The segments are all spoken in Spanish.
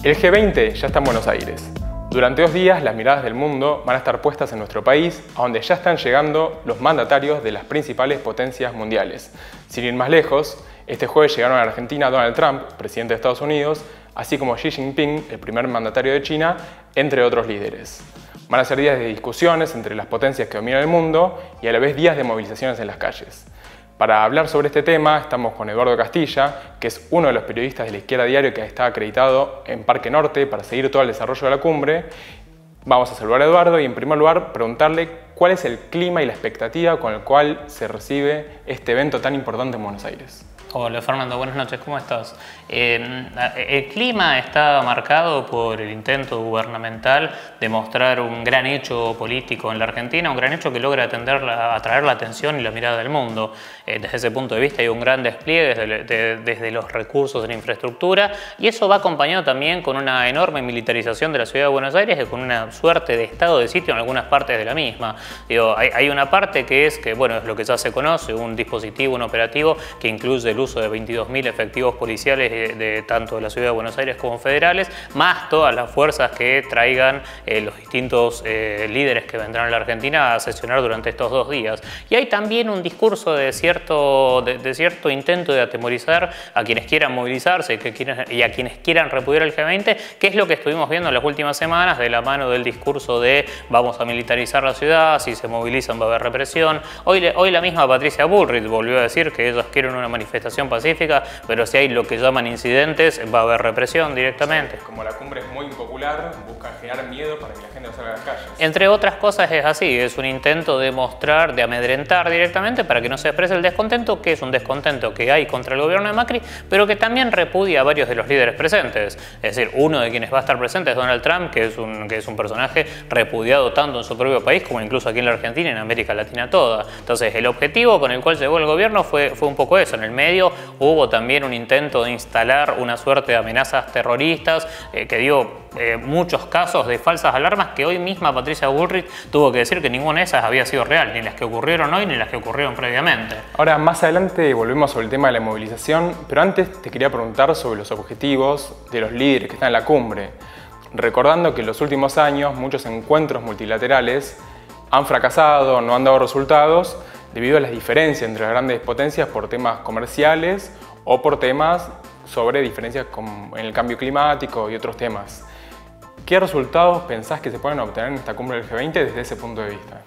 El G20 ya está en Buenos Aires. Durante 2 días las miradas del mundo van a estar puestas en nuestro país, a donde ya están llegando los mandatarios de las principales potencias mundiales. Sin ir más lejos, este jueves llegaron a Argentina Donald Trump, presidente de Estados Unidos, así como Xi Jinping, el primer mandatario de China, entre otros líderes. Van a ser días de discusiones entre las potencias que dominan el mundo y a la vez días de movilizaciones en las calles. Para hablar sobre este tema estamos con Eduardo Castilla, que es uno de los periodistas de La Izquierda Diario que está acreditado en Parque Norte para seguir todo el desarrollo de la cumbre. Vamos a saludar a Eduardo y en primer lugar preguntarle cuál es el clima y la expectativa con el cual se recibe este evento tan importante en Buenos Aires. Hola Fernando, buenas noches, ¿cómo estás? El clima está marcado por el intento gubernamental de mostrar un gran hecho político en la Argentina, un gran hecho que logra atraer la atención y la mirada del mundo. Desde ese punto de vista hay un gran despliegue desde los recursos de la infraestructura y eso va acompañado también con una enorme militarización de la ciudad de Buenos Aires y con una suerte de estado de sitio en algunas partes de la misma. Hay una parte que es lo que ya se conoce, un dispositivo, un operativo que incluye el uso de 22.000 efectivos policiales de tanto de la ciudad de Buenos Aires como federales, más todas las fuerzas que traigan los distintos líderes que vendrán a la Argentina a sesionar durante estos 2 días. Y hay también un discurso de cierto intento de atemorizar a quienes quieran movilizarse y a quienes quieran repudiar el G20, que es lo que estuvimos viendo en las últimas semanas de la mano del discurso de vamos a militarizar la ciudad, si se movilizan va a haber represión. Hoy la misma Patricia Bullrich volvió a decir que ellos quieren una manifestación pacífica, pero si hay lo que llaman incidentes, va a haber represión directamente. Sí, como la cumbre es muy impopular, buscan generar miedo para que la gente no salga a las calles. Entre otras cosas es así, es un intento de mostrar, de amedrentar directamente para que no se exprese el descontento, que es un descontento que hay contra el gobierno de Macri, pero que también repudia a varios de los líderes presentes. Es decir, uno de quienes va a estar presente es Donald Trump, que es un personaje repudiado tanto en su propio país como incluso aquí en la Argentina y en América Latina toda. Entonces, el objetivo con el cual llegó el gobierno fue un poco eso. En el medio hubo también un intento de instalar una suerte de amenazas terroristas que dio muchos casos de falsas alarmas que hoy misma Patricia Bullrich tuvo que decir que ninguna de esas había sido real, ni las que ocurrieron hoy ni las que ocurrieron previamente. Ahora, más adelante volvemos sobre el tema de la movilización, pero antes te quería preguntar sobre los objetivos de los líderes que están en la cumbre, recordando que en los últimos años muchos encuentros multilaterales han fracasado, no han dado resultados, debido a las diferencias entre las grandes potencias por temas comerciales o por temas sobre diferencias en el cambio climático y otros temas. ¿Qué resultados pensás que se pueden obtener en esta cumbre del G20 desde ese punto de vista?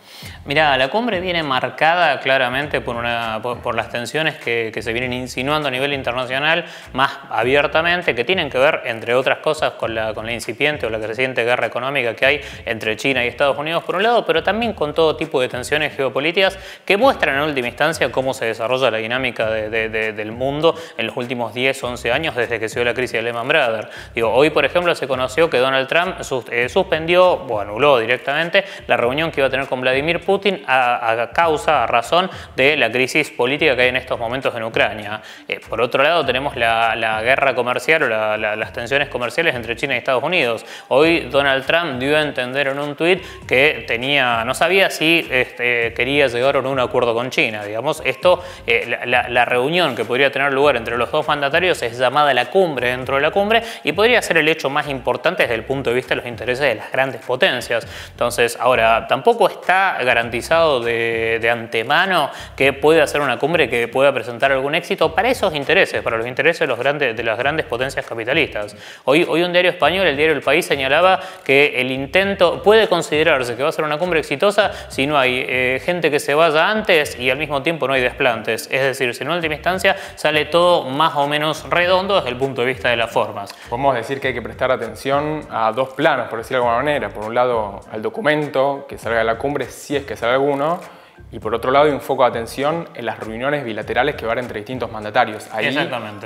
Mirá, la cumbre viene marcada claramente por las tensiones que se vienen insinuando a nivel internacional más abiertamente, que tienen que ver, entre otras cosas, con la incipiente o la creciente guerra económica que hay entre China y Estados Unidos por un lado, pero también con todo tipo de tensiones geopolíticas que muestran en última instancia cómo se desarrolla la dinámica del mundo en los últimos 10 o 11 años desde que se dio la crisis de Lehman Brothers. Hoy, por ejemplo, se conoció que Donald Trump suspendió o anuló directamente la reunión que iba a tener con Vladimir Putin a razón de la crisis política que hay en estos momentos en Ucrania. Por otro lado tenemos la guerra comercial o las tensiones comerciales entre China y Estados Unidos. Hoy Donald Trump dio a entender en un tuit que no sabía si quería llegar o no a un acuerdo con China. Digamos, la reunión que podría tener lugar entre los dos mandatarios es llamada la cumbre dentro de la cumbre y podría ser el hecho más importante desde el punto de vista de los intereses de las grandes potencias. Entonces, ahora, tampoco está garantizado de antemano que pueda ser una cumbre que pueda presentar algún éxito para esos intereses, para los intereses de las grandes potencias capitalistas. Hoy un diario español, el diario El País, señalaba que el intento puede considerarse que va a ser una cumbre exitosa si no hay gente que se vaya antes y al mismo tiempo no hay desplantes. Es decir, si en última instancia sale todo más o menos redondo desde el punto de vista de las formas. Podemos decir que hay que prestar atención a 2 planos, por decirlo de alguna manera. Por un lado, al documento que salga de la cumbre, si es que sale alguno, y por otro lado hay un foco de atención en las reuniones bilaterales que va a haber entre distintos mandatarios. Ahí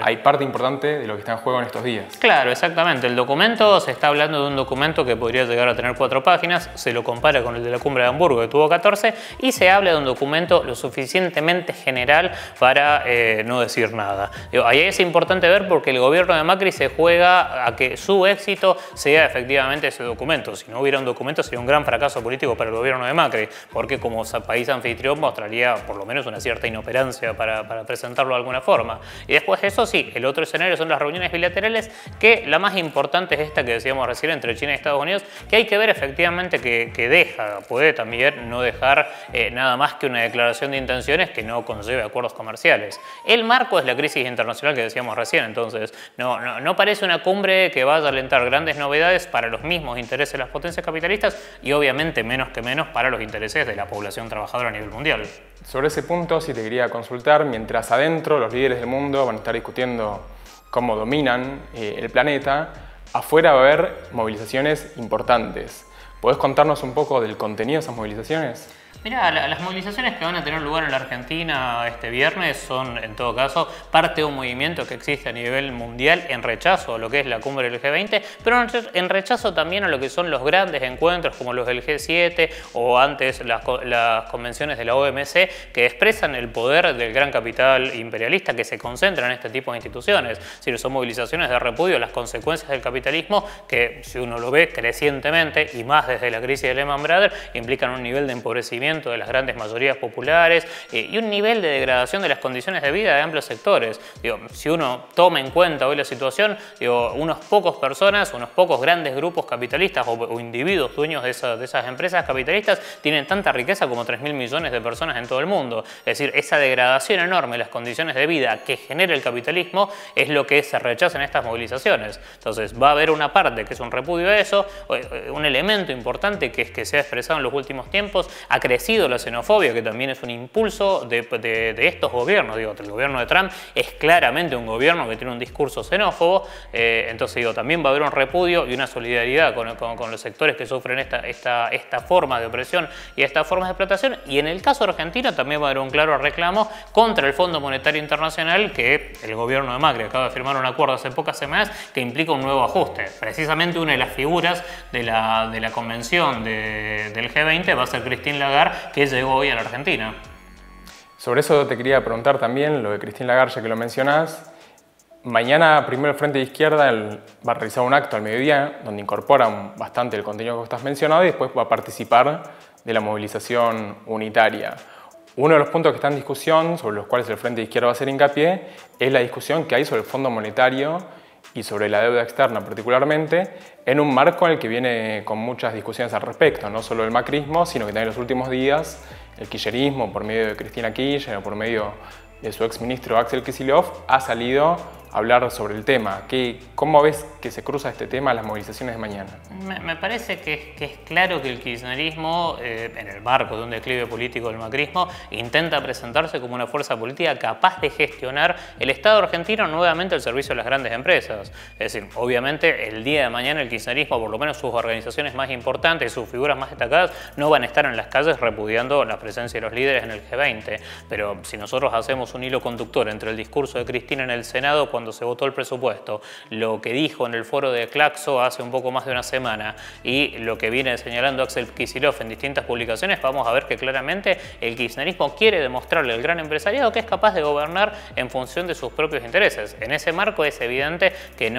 hay parte importante de lo que está en juego en estos días. Claro, exactamente. El documento, se está hablando de un documento que podría llegar a tener 4 páginas, se lo compara con el de la cumbre de Hamburgo que tuvo 14 y se habla de un documento lo suficientemente general para no decir nada. Ahí es importante ver porque el gobierno de Macri se juega a que su éxito sea efectivamente ese documento. Si no hubiera un documento sería un gran fracaso político para el gobierno de Macri, porque como país anfitrión anfitrión mostraría por lo menos una cierta inoperancia para presentarlo de alguna forma. Y después de eso, sí, el otro escenario son las reuniones bilaterales, que la más importante es esta que decíamos recién entre China y Estados Unidos, que hay que ver efectivamente que puede también no dejar nada más que una declaración de intenciones que no conlleve acuerdos comerciales. El marco es la crisis internacional que decíamos recién, entonces no parece una cumbre que vaya a alentar grandes novedades para los mismos intereses de las potencias capitalistas y obviamente menos que menos para los intereses de la población trabajadora a nivel mundial. Sobre ese punto sí te quería consultar, mientras adentro los líderes del mundo van a estar discutiendo cómo dominan el planeta, afuera va a haber movilizaciones importantes. ¿Podés contarnos un poco del contenido de esas movilizaciones? Mirá, las movilizaciones que van a tener lugar en la Argentina este viernes son, en todo caso, parte de un movimiento que existe a nivel mundial en rechazo a lo que es la cumbre del G20, pero en rechazo también a lo que son los grandes encuentros como los del G7 o antes las convenciones de la OMC, que expresan el poder del gran capital imperialista que se concentra en este tipo de instituciones. Es decir, son movilizaciones de repudio a las consecuencias del capitalismo que, si uno lo ve crecientemente, y más desde la crisis de Lehman Brothers, implican un nivel de empobrecimiento de las grandes mayorías populares y un nivel de degradación de las condiciones de vida de amplios sectores. Si uno toma en cuenta hoy la situación, unos pocos personas, unos pocos grandes grupos capitalistas o individuos dueños de esas empresas capitalistas tienen tanta riqueza como 3.000 millones de personas en todo el mundo. Es decir, esa degradación enorme de las condiciones de vida que genera el capitalismo es lo que se rechaza en estas movilizaciones. Entonces va a haber una parte que es un repudio a eso, un elemento importante que se ha expresado en los últimos tiempos, ha crecido la xenofobia, que también es un impulso de estos gobiernos. El gobierno de Trump es claramente un gobierno que tiene un discurso xenófobo, entonces también va a haber un repudio y una solidaridad con los sectores que sufren esta forma de opresión y esta forma de explotación, y en el caso argentino también va a haber un claro reclamo contra el Fondo Monetario Internacional, que el gobierno de Macri acaba de firmar un acuerdo hace pocas semanas que implica un nuevo ajuste. Precisamente una de las figuras de la convención del G20 va a ser Christine Lagarde, que llegó hoy a la Argentina. Sobre eso te quería preguntar también, lo de Christine Lagarde, ya que lo mencionás. Mañana primero el Frente de Izquierda va a realizar un acto al mediodía donde incorpora bastante el contenido que estás mencionado y después va a participar de la movilización unitaria. Uno de los puntos que está en discusión, sobre los cuales el Frente de Izquierda va a hacer hincapié, es la discusión que hay sobre el Fondo Monetario y sobre la deuda externa particularmente, en un marco en el que viene con muchas discusiones al respecto, no solo el macrismo, sino que también en los últimos días el kirchnerismo, por medio de Cristina Kirchner o por medio de su exministro Axel Kicillof, ha salido a hablar sobre el tema. ¿Cómo ves que se cruza este tema a las movilizaciones de mañana? Me parece que es claro que el kirchnerismo, en el marco de un declive político del macrismo, intenta presentarse como una fuerza política capaz de gestionar el Estado argentino nuevamente al servicio de las grandes empresas. Es decir, obviamente el día de mañana el kirchnerismo, por lo menos sus organizaciones más importantes, sus figuras más destacadas, no van a estar en las calles repudiando la presencia de los líderes en el G20. Pero si nosotros hacemos un hilo conductor entre el discurso de Cristina en el Senado cuando se votó el presupuesto, lo que dijo en el foro de Claxo hace un poco más de una semana y lo que viene señalando Axel Kicillof en distintas publicaciones, vamos a ver que claramente el kirchnerismo quiere demostrarle al gran empresariado que es capaz de gobernar en función de sus propios intereses. En ese marco es evidente que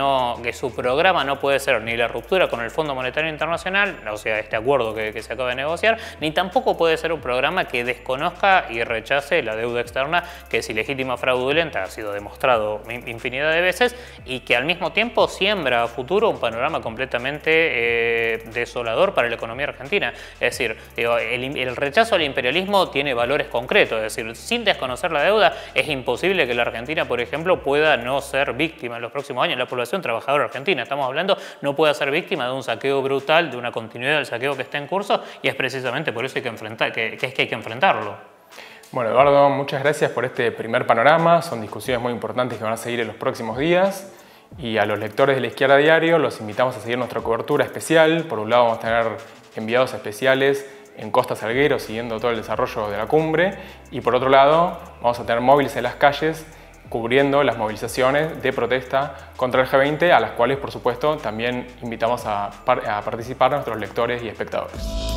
su programa no puede ser ni la ruptura con el Fondo Monetario Internacional, o sea, este acuerdo que se acaba de negociar, ni tampoco puede ser un programa que desconozca y rechace la deuda externa, que es ilegítima, fraudulenta, ha sido demostrado infinidad de veces, y que al mismo tiempo siembra a futuro un panorama completamente desolador para la economía argentina. Es decir, el rechazo al imperialismo tiene valores concretos, es decir, sin desconocer la deuda es imposible que la Argentina, por ejemplo, pueda no ser víctima en los próximos años. La población trabajadora argentina, estamos hablando, no puede ser víctima de un saqueo brutal, de una continuidad del saqueo que está en curso, y es precisamente por eso que hay que enfrentarlo. Bueno, Eduardo, muchas gracias por este primer panorama. Son discusiones muy importantes que van a seguir en los próximos días. Y a los lectores de La Izquierda Diario los invitamos a seguir nuestra cobertura especial. Por un lado vamos a tener enviados especiales en Costa Salguero siguiendo todo el desarrollo de la cumbre. Y por otro lado vamos a tener móviles en las calles cubriendo las movilizaciones de protesta contra el G20, a las cuales por supuesto también invitamos a participar nuestros lectores y espectadores.